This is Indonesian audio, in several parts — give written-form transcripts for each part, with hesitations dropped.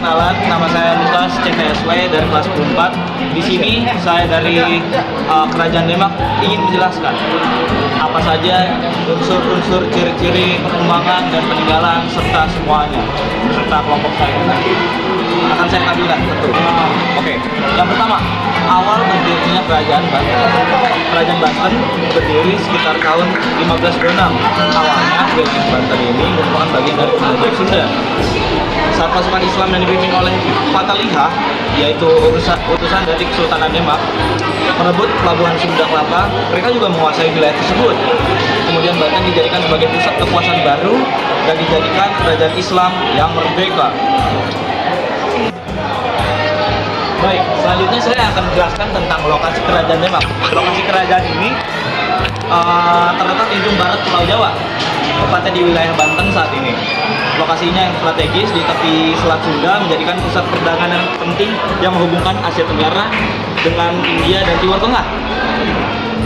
perkenalan, nama saya Lukas CVSW dari kelas 4. Di sini saya dari Kerajaan Demak ingin menjelaskan apa saja unsur-unsur ciri-ciri perkembangan dan peninggalan serta semuanya serta kelompok saya. Akan saya tampilkan tentu. Oke, yang pertama, awal berdirinya Kerajaan Banten. Kerajaan Banten berdiri sekitar tahun 1526. Awalnya wilayah Banten ini merupakan bagian dari Kerajaan Sunda. Saat pasukan Islam yang dipimpin oleh Fatalihah, yaitu utusan dari Kesultanan Demak, merebut pelabuhan Sunda Kelapa, mereka juga menguasai wilayah tersebut. Kemudian Banten dijadikan sebagai pusat kekuasaan baru dan dijadikan kerajaan Islam yang merdeka. Baik, selanjutnya saya akan menjelaskan tentang lokasi Kerajaan Demak. Lokasi kerajaan ini terletak di ujung barat Pulau Jawa, tepatnya di wilayah Banten saat ini. Lokasinya yang strategis di tepi Selat Sunda menjadikan pusat perdagangan yang penting yang menghubungkan Asia Tenggara dengan India dan Timur Tengah.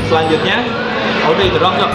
Selanjutnya, udah itu dong, Cok.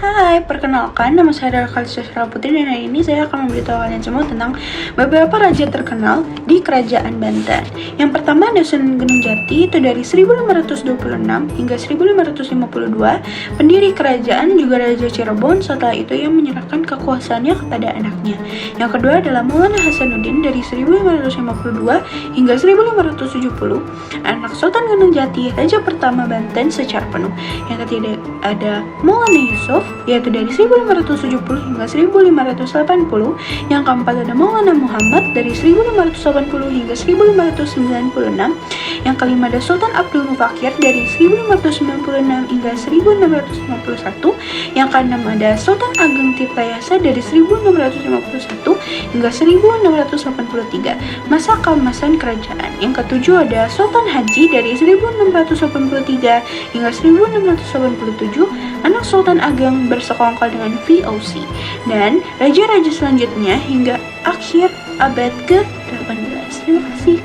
Hai, perkenalkan, nama saya Adalah Kalista Syara Putri dan hari ini saya akan memberitahu kalian semua tentang beberapa raja terkenal di Kerajaan Banten. Yang pertama ada Sunan Gunung Jati, itu dari 1526 hingga 1552, pendiri kerajaan juga Raja Cirebon, setelah itu ia menyerahkan kekuasaannya kepada anaknya. Yang kedua adalah Maulana Hasanuddin dari 1552 hingga 1570, anak Sultan Gunung Jati, Raja pertama Banten secara penuh. Yang ketiga ada Maulana Yusuf, yaitu dari 1570 hingga 1580. Yang keempat ada Maulana Muhammad dari 1580 hingga 1596. Yang kelima ada Sultan Abdul Mufakir dari 1596 hingga 1651. Yang keenam ada Sultan Ageng Tirtayasa dari 1651 hingga 1683, masa keemasan kerajaan. Yang ketujuh ada Sultan Haji dari 1683 hingga 1687, anak Sultan Ageng bersekongkol dengan VOC, dan raja-raja selanjutnya hingga akhir abad ke-18. Terima kasih.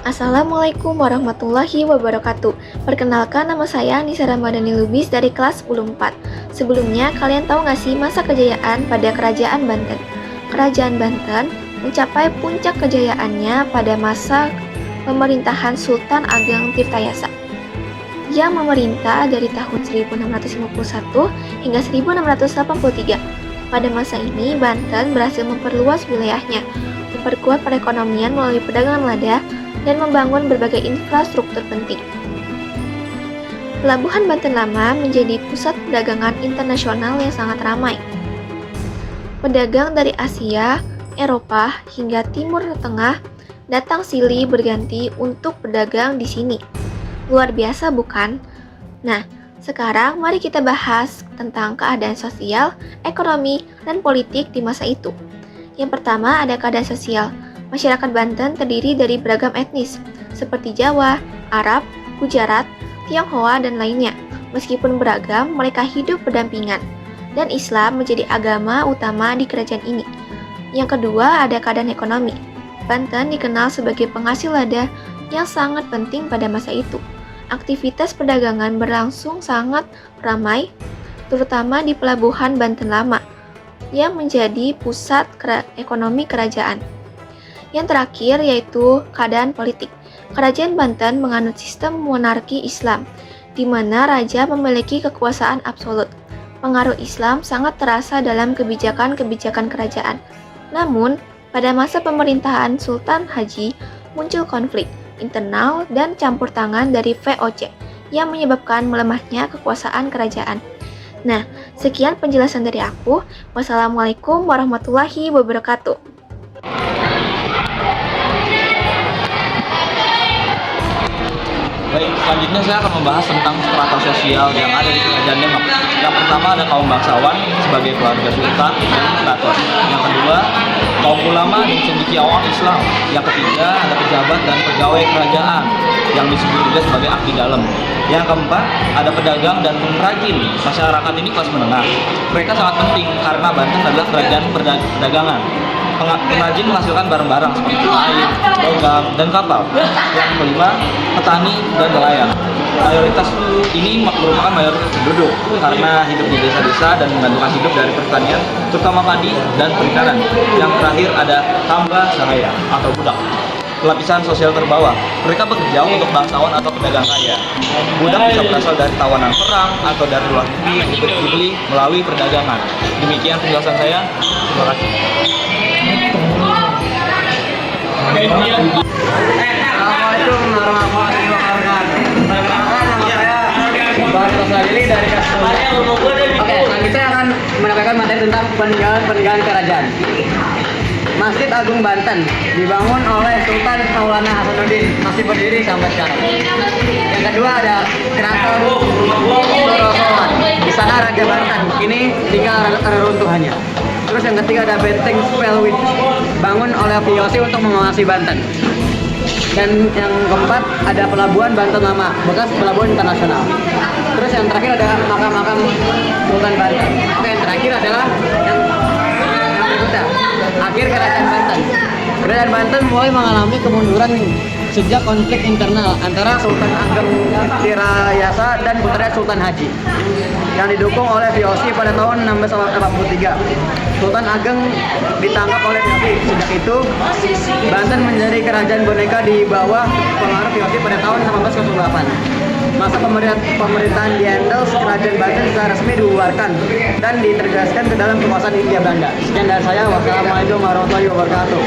Assalamualaikum warahmatullahi wabarakatuh. Perkenalkan, nama saya Nisa Ramadhani Lubis dari kelas 10-4. Sebelumnya, kalian tahu nggak sih masa kejayaan pada Kerajaan Banten? Kerajaan Banten mencapai puncak kejayaannya pada masa pemerintahan Sultan Ageng Tirtayasa yang memerintah dari tahun 1651 hingga 1683. Pada masa ini, Banten berhasil memperluas wilayahnya, memperkuat perekonomian melalui perdagangan lada, dan membangun berbagai infrastruktur penting. Pelabuhan Banten Lama menjadi pusat perdagangan internasional yang sangat ramai. Pedagang dari Asia, Eropa, hingga Timur Tengah datang silih berganti untuk berdagang di sini. Luar biasa bukan? Nah, sekarang mari kita bahas tentang keadaan sosial, ekonomi, dan politik di masa itu. Yang pertama ada keadaan sosial. Masyarakat Banten terdiri dari beragam etnis, seperti Jawa, Arab, Gujarat, Tionghoa, dan lainnya. Meskipun beragam, mereka hidup berdampingan, dan Islam menjadi agama utama di kerajaan ini. Yang kedua ada keadaan ekonomi. Banten dikenal sebagai penghasil lada yang sangat penting pada masa itu. Aktivitas perdagangan berlangsung sangat ramai, terutama di Pelabuhan Banten Lama, yang menjadi pusat ekonomi kerajaan. Yang terakhir yaitu keadaan politik. Kerajaan Banten menganut sistem monarki Islam, di mana raja memiliki kekuasaan absolut. Pengaruh Islam sangat terasa dalam kebijakan-kebijakan kerajaan. Namun, pada masa pemerintahan Sultan Haji, muncul konflik internal dan campur tangan dari VOC yang menyebabkan melemahnya kekuasaan kerajaan. Nah, sekian penjelasan dari aku. Wassalamualaikum warahmatullahi wabarakatuh. Baik, selanjutnya saya akan membahas tentang strata sosial yang ada di Kerajaan Demak. Yang pertama ada kaum bangsawan sebagai keluarga sultan dan keraton. Yang kedua, kaum ulama dan cendekiawan Islam. Yang ketiga, ada pejabat dan pegawai kerajaan yang disebut juga sebagai abdi dalam. Yang keempat, ada pedagang dan pengrajin. Masyarakat ini kelas menengah. Mereka sangat penting karena Banten adalah kerajaan perdagangan. Pengrajin menghasilkan barang-barang seperti air, logam, dan kapal. Yang kelima, petani dan nelayan. mayoritas ini merupakan mayoritas penduduk karena hidup di desa-desa dan menggantungkan hidup dari pertanian, terutama padi dan perikanan. Yang terakhir ada hamba sahaya atau budak. Lapisan sosial terbawah, mereka bekerja untuk bangsawan atau pedagang kaya. Budak bisa berasal dari tawanan perang atau dari luar negeri yang dibeli melalui perdagangan. Demikian penjelasan saya. Terima kasih. Assalamualaikum warahmatullahi wabarakatuh. Perkenalkan, nama saya Bang Rosladili dari kelas 10. Oke, selanjutnya saya akan menyampaikan materi tentang peninggalan kerajaan. Masjid Agung Banten dibangun oleh Sultan Maulana Hasanuddin, masih berdiri sampai sekarang. Yang kedua ada Keraton Sorosowan. Di sana Raja Banten, kini tinggal reruntuhannya. Terus yang ketiga ada Benteng Spellwith, bangun oleh Piyosi untuk mengawasi Banten. Dan yang keempat ada Pelabuhan Banten Lama, bekas pelabuhan internasional. Terus yang terakhir ada makam-makam Sultan Banten. Oke, yang terakhir adalah yang berikutnya, akhir Kerajaan Banten. Kerajaan Banten mulai mengalami kemunduran sejak konflik internal antara Sultan Ageng Tirayasa dan putranya Sultan Haji yang didukung oleh Piyosi pada tahun 1683. Sultan Ageng ditangkap oleh Piyosi. Sejak itu, Banten menjadi kerajaan boneka di bawah pengaruh Piyosi pada tahun 1808. Masa pemerintahan di Endels, kerajaan Banten secara resmi dibubarkan dan diintegrasikan ke dalam kekuasaan Hindia Belanda. Sekian dari saya. Wassalamualaikum warahmatullahi wabarakatuh.